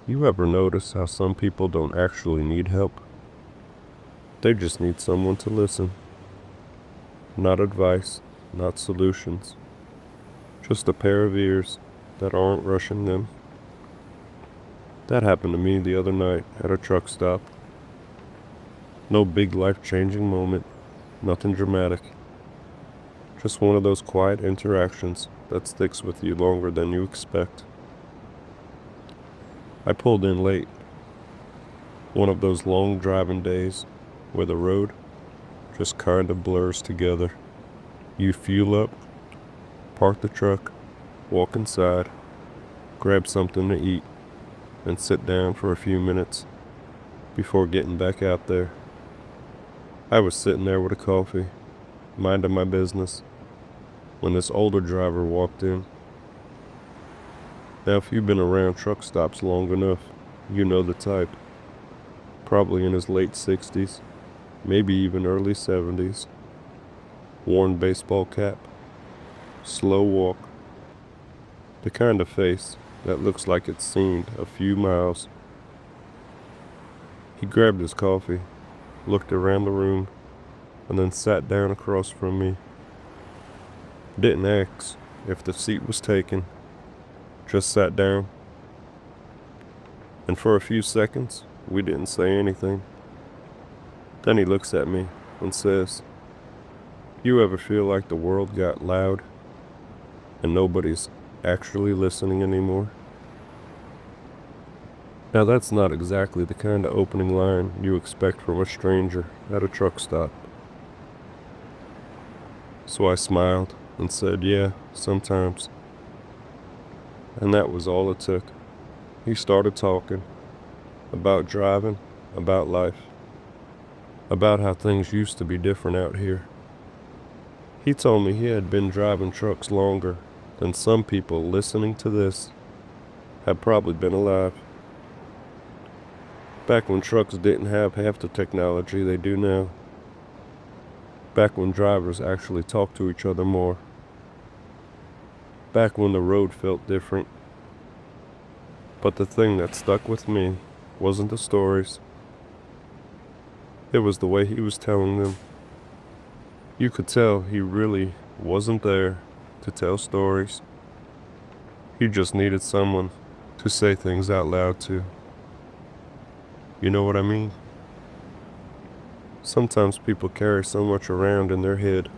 You ever notice how some people don't actually need help? They just need someone to listen. Not advice, not solutions. Just a pair of ears that aren't rushing them. That happened to me the other night at a truck stop. No big life-changing moment, nothing dramatic. Just one of those quiet interactions that sticks with you longer than you expect. I pulled in late. One of those long driving days where the road just kind of blurs together. You fuel up, park the truck, walk inside, grab something to eat, and sit down for a few minutes before getting back out there. I was sitting there with a coffee, minding my business, when this older driver walked in. Now, if you've been around truck stops long enough, you know the type. Probably in his late 60s, maybe even early 70s. Worn baseball cap, slow walk. The kind of face that looks like it's seen a few miles. He grabbed his coffee, looked around the room, and then sat down across from me. Didn't ask if the seat was taken, just sat down. And for a few seconds, we didn't say anything. Then he looks at me and says, "You ever feel like the world got loud and nobody's actually listening anymore?" Now that's not exactly the kind of opening line you expect from a stranger at a truck stop. So I smiled and said, "Yeah, sometimes." And that was all it took. He started talking about driving, about life, about how things used to be different out here. He told me he had been driving trucks longer than some people listening to this had probably been alive. Back when trucks didn't have half the technology they do now. Back when drivers actually talked to each other more. Back when the road felt different. But the thing that stuck with me wasn't the stories. It was the way he was telling them. You could tell he really wasn't there to tell stories. He just needed someone to say things out loud to. You know what I mean? Sometimes people carry so much around in their head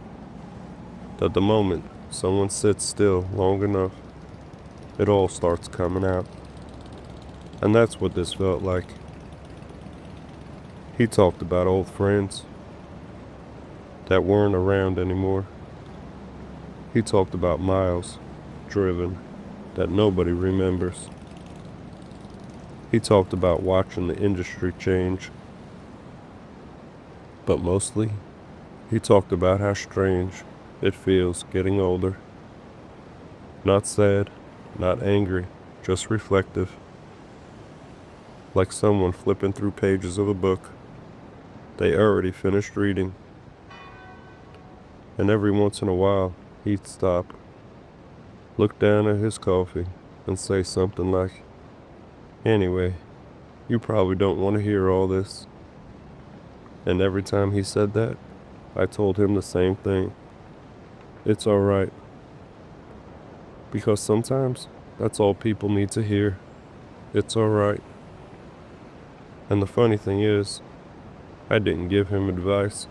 that the moment someone sits still long enough, it all starts coming out. And that's what this felt like. He talked about old friends that weren't around anymore. He talked about miles driven that nobody remembers. He talked about watching the industry change. But mostly, he talked about how strange it feels getting older. Not sad, not angry, just reflective. Like someone flipping through pages of a book they already finished reading. And every once in a while, he'd stop, look down at his coffee, and say something like, "Anyway, you probably don't want to hear all this." And every time he said that, I told him the same thing. It's all right. Because sometimes that's all people need to hear. It's all right. And the funny thing is, I didn't give him advice.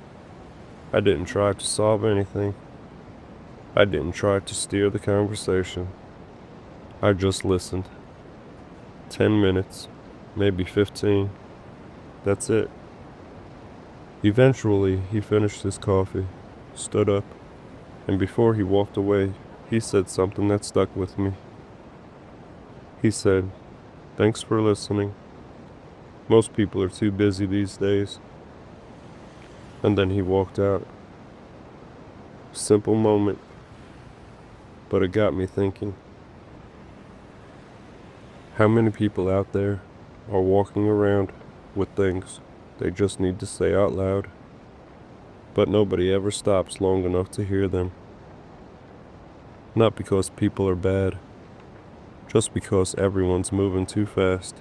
I didn't try to solve anything. I didn't try to steer the conversation. I just listened. 10 minutes, maybe 15. That's it. Eventually, he finished his coffee, stood up, and before he walked away, he said something that stuck with me. He said, "Thanks for listening. Most people are too busy these days." And then he walked out. Simple moment, but it got me thinking. How many people out there are walking around with things they just need to say out loud, but nobody ever stops long enough to hear them? Not because people are bad, just because everyone's moving too fast.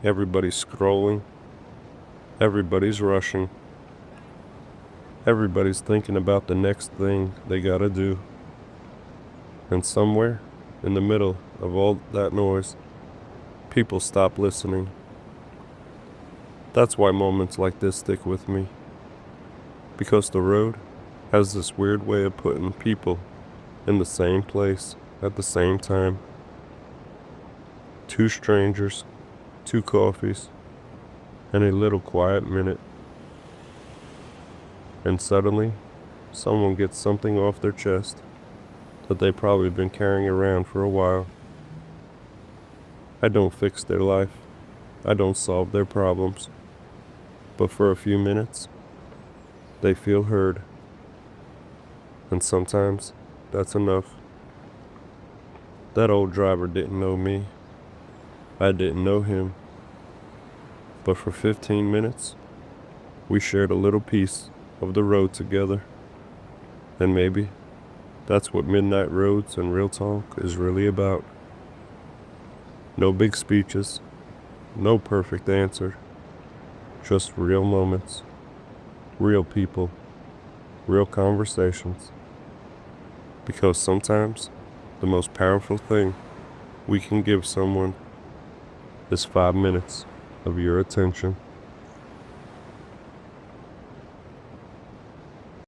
Everybody's scrolling. Everybody's rushing. Everybody's thinking about the next thing they gotta do. And somewhere in the middle of all that noise, people stop listening. That's why moments like this stick with me. Because the road has this weird way of putting people in the same place at the same time. Two strangers, two coffees, and a little quiet minute. And suddenly, someone gets something off their chest that they've probably been carrying around for a while. I don't fix their life. I don't solve their problems. But for a few minutes, they feel heard. And sometimes, that's enough. That old driver didn't know me. I didn't know him. But for 15 minutes, we shared a little piece of the road together. And maybe that's what Midnight Roads and Real Talk is really about. No big speeches, no perfect answer, just real moments, real people, real conversations. Because sometimes the most powerful thing we can give someone is 5 minutes of your attention.